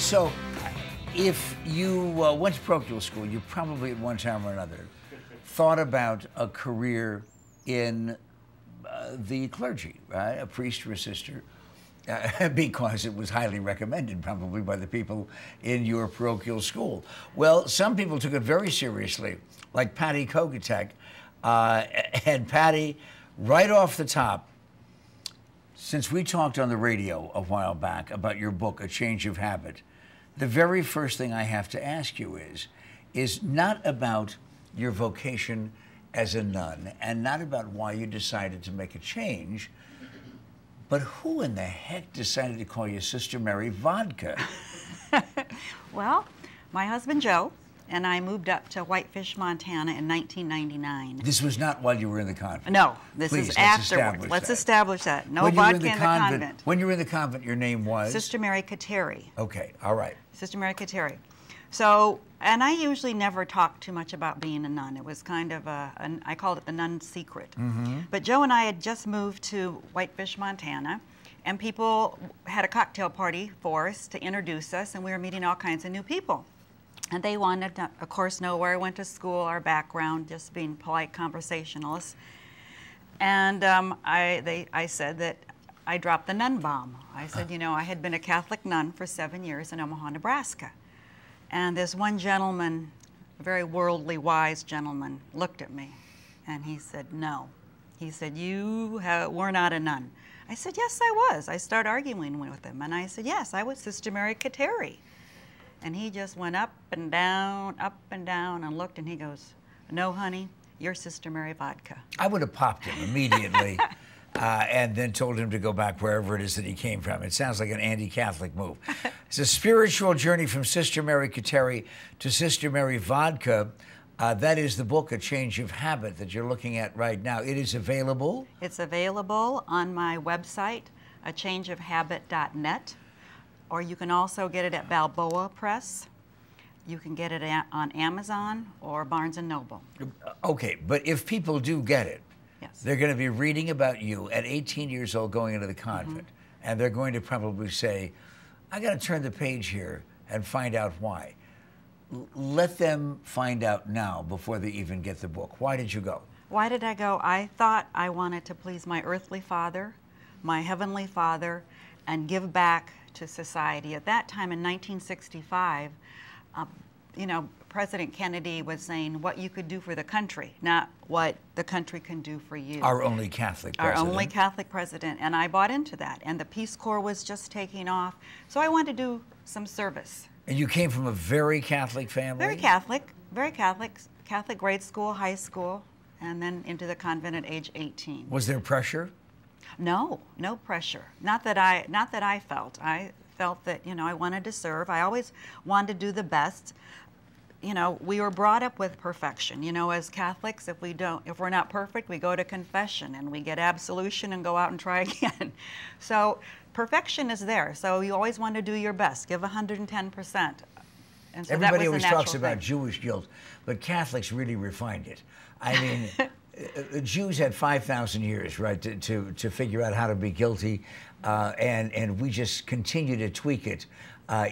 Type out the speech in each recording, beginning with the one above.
So, if you went to parochial school, you probably at one time or another thought about a career in the clergy, right? A priest or a sister, because it was highly recommended probably by the people in your parochial school. Well, some people took it very seriously, like Patty Kogutek. And Patty, right off the top, since we talked on the radio a while back about your book, A Change of Habit, the very first thing I have to ask you is not about your vocation as a nun and not about why you decided to make a change, but who in the heck decided to call you Sister Mary Vodka? Well, my husband Joe and I moved up to Whitefish, Montana in 1999. This was not while you were in the convent? No, this Please, is afterwards. Let's establish that. No vodka in the convent. When you were in the convent, your name was? Sister Mary Kogutek. Okay, all right. Sister Mary Kogutek. So, and I usually never talked too much about being a nun. It was kind of I called it the nun secret. Mm-hmm. But Joe and I had just moved to Whitefish, Montana, and people had a cocktail party for us to introduce us, and we were meeting all kinds of new people. And they wanted to, of course, know where I went to school, our background, just being polite conversationalists. And I said that I dropped the nun bomb. I said, you know, I had been a Catholic nun for 7 years in Omaha, Nebraska. And this one gentleman, a very worldly, wise gentleman, looked at me and he said, no. He said, you were not a nun. I said, yes, I was. I started arguing with him and I said, yes, I was Sister Mary Kogutek. And he just went up and down and looked and he goes, no, honey, you're Sister Mary Vodka. I would have popped him immediately and then told him to go back wherever it is that he came from. It sounds like an anti-Catholic move. It's a spiritual journey from Sister Mary Kogutek to Sister Mary Vodka. That is the book, A Change of Habit, that you're looking at right now. It is available? It's available on my website, achangeofhabit.net. Or you can also get it at Balboa Press. You can get it on Amazon or Barnes & Noble. Okay, but if people do get it, yes, they're going to be reading about you at 18 years old going into the convent, and they're going to probably say, I got to turn the page here and find out why. Let them find out now before they even get the book. Why did you go? Why did I go? I thought I wanted to please my earthly father, my heavenly father, and give back to society. At that time in 1965, you know, President Kennedy was saying what you could do for the country, not what the country can do for you. Our only Catholic president. Our only Catholic president, and I bought into that. And the Peace Corps was just taking off, so I wanted to do some service. And you came from a very Catholic family? Very Catholic, very Catholic. Catholic grade school, high school, and then into the convent at age 18. Was there pressure? No, no pressure. Not that I felt. I felt that, you know, I wanted to serve. I always wanted to do the best. You know, we were brought up with perfection. You know, as Catholics, if we're not perfect, we go to confession and we get absolution and go out and try again. So perfection is there. So you always want to do your best. Give 110%. And so everybody that was always talks about Jewish guilt, but Catholics really refined it. I mean, Jews had 5,000 years, right, to figure out how to be guilty, and we just continue to tweak it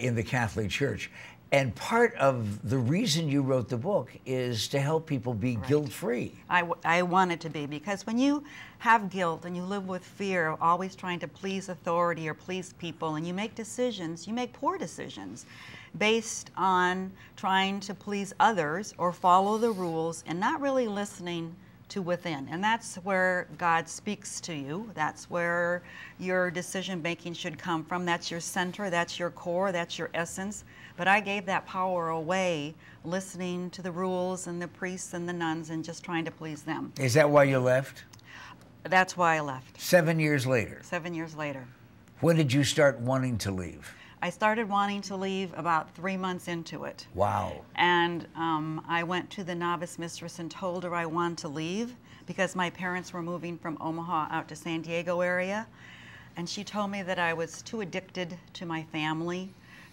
in the Catholic Church. And part of the reason you wrote the book is to help people be guilt-free. I wanted to be, because when you have guilt and you live with fear, always trying to please authority or please people, and you make decisions, you make poor decisions based on trying to please others or follow the rules and not really listening to within. And that's where God speaks to you. That's where your decision making should come from. That's your center, that's your core, that's your essence. But I gave that power away, listening to the rules and the priests and the nuns and just trying to please them. Is that why you left? That's why I left. 7 years later? 7 years later. When did you start wanting to leave? I started wanting to leave about 3 months into it. Wow. And I went to the novice mistress and told her I wanted to leave because my parents were moving from Omaha out to San Diego area. And she told me that I was too addicted to my family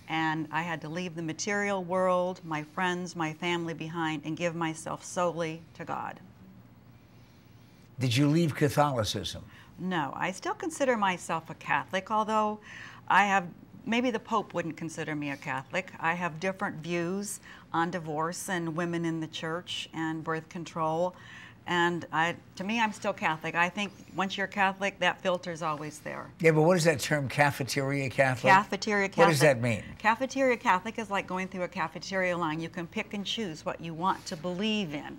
and I had to leave the material world, my friends, my family behind, and give myself solely to God. Did you leave Catholicism? No, I still consider myself a Catholic, although I have maybe the Pope wouldn't consider me a Catholic. I have different views on divorce and women in the church and birth control. And to me, I'm still Catholic. I think once you're Catholic, that filter's always there. Yeah, but what is that term, cafeteria Catholic? Cafeteria Catholic. What does that mean? Cafeteria Catholic is like going through a cafeteria line. You can pick and choose what you want to believe in,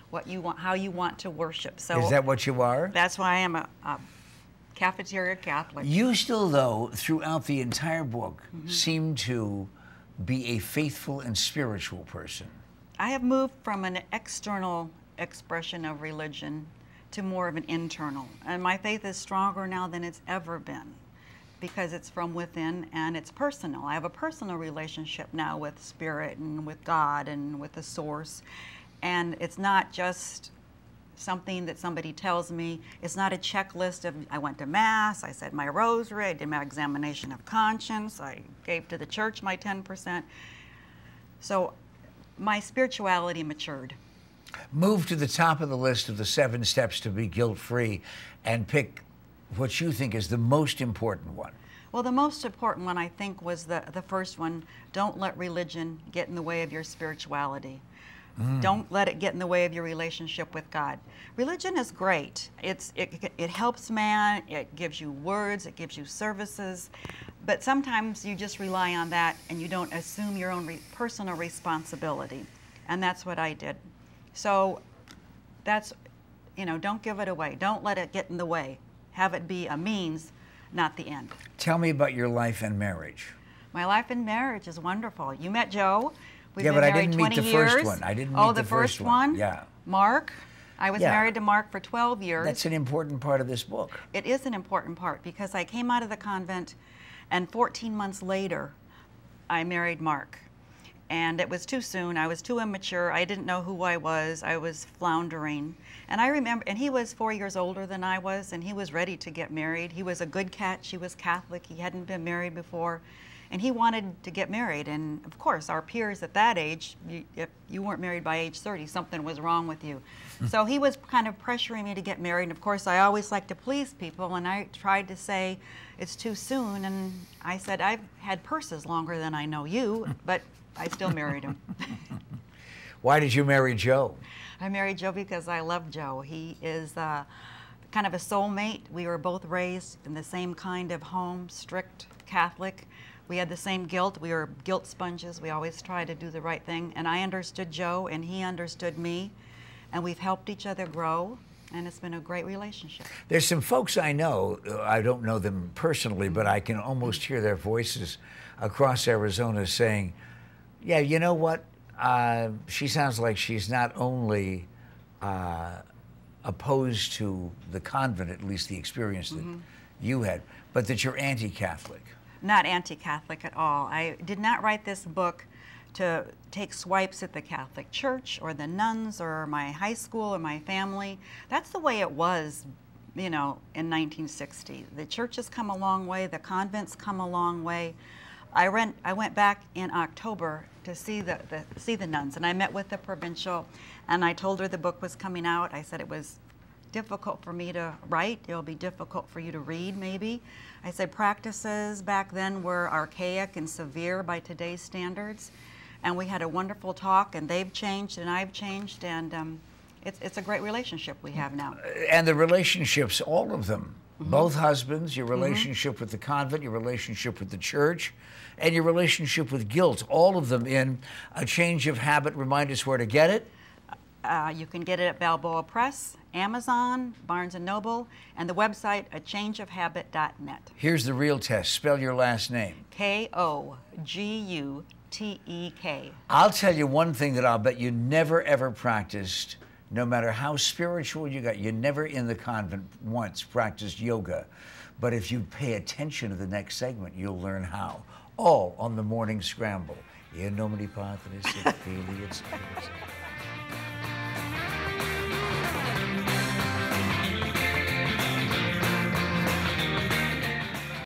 what you want, how you want to worship. So is that what you are? That's why I am a cafeteria Catholic. You still, though, throughout the entire book, seem to be a faithful and spiritual person. I have moved from an external expression of religion to more of an internal. And my faith is stronger now than it's ever been because it's from within and it's personal. I have a personal relationship now with Spirit and with God and with the Source. And it's not just something that somebody tells me. It's not a checklist of, I went to Mass, I said my rosary, I did my examination of conscience, I gave to the church my 10%. So my spirituality matured. Move to the top of the list of the 7 steps to be guilt-free and pick what you think is the most important one. Well, the most important one, I think, was the first one. Don't let religion get in the way of your spirituality. Don't let it get in the way of your relationship with God. Religion is great. It helps man, it gives you words, it gives you services, but sometimes you just rely on that and you don't assume your own personal responsibility. And that's what I did. So that's, don't give it away. Don't let it get in the way. Have it be a means, not the end. Tell me about your life and marriage. My life and marriage is wonderful. You met Joe. We've Yeah, been but I married didn't meet 20 the years. first one. I didn't Oh, meet the first one? Yeah. Mark. I was Yeah. married to Mark for 12 years. That's an important part of this book. It is an important part because I came out of the convent and 14 months later, I married Mark. And it was too soon. I was too immature. I didn't know who I was. I was floundering. And I remember, and he was 4 years older than I was, and he was ready to get married. He was a good catch. He was Catholic. He hadn't been married before. And he wanted to get married. And of course, our peers at that age, if you weren't married by age 30, something was wrong with you. So he was kind of pressuring me to get married. And of course, I always like to please people. And I tried to say, it's too soon. And I said, I've had purses longer than I know you, but I still married him. Why did you marry Joe? I married Joe because I love Joe. He is kind of a soulmate. We were both raised in the same kind of home, strict Catholic. We had the same guilt. We were guilt sponges. We always tried to do the right thing. And I understood Joe, and he understood me. And we've helped each other grow, and it's been a great relationship. There's some folks I know, I don't know them personally, but I can almost hear their voices across Arizona saying, yeah, you know what? She sounds like she's not only opposed to the convent, at least the experience that you had, but that you're anti-Catholic. Not anti-Catholic at all. I did not write this book to take swipes at the Catholic Church or the nuns or my high school or my family. That's the way it was, in 1960. The church has come a long way. The convent's come a long way. I went back in October to see the nuns, and I met with the provincial, and I told her the book was coming out. I said it was difficult for me to write. It'll be difficult for you to read, maybe. I said practices back then were archaic and severe by today's standards, and we had a wonderful talk, and they've changed, and I've changed, and it's a great relationship we have now. And the relationships, all of them, both husbands, your relationship with the convent, your relationship with the church, and your relationship with guilt, all of them in A Change of Habit. Remind us where to get it. You can get it at Balboa Press, Amazon, Barnes & Noble, and the website, achangeofhabit.net. Here's the real test. Spell your last name. Kogutek. I'll tell you one thing that I'll bet you never, ever practiced, no matter how spiritual you got. You never in the convent once practiced yoga. But if you pay attention to the next segment, you'll learn how. All on the Morning Scramble. In nomine Patris et Filii et Spiritus Sancti.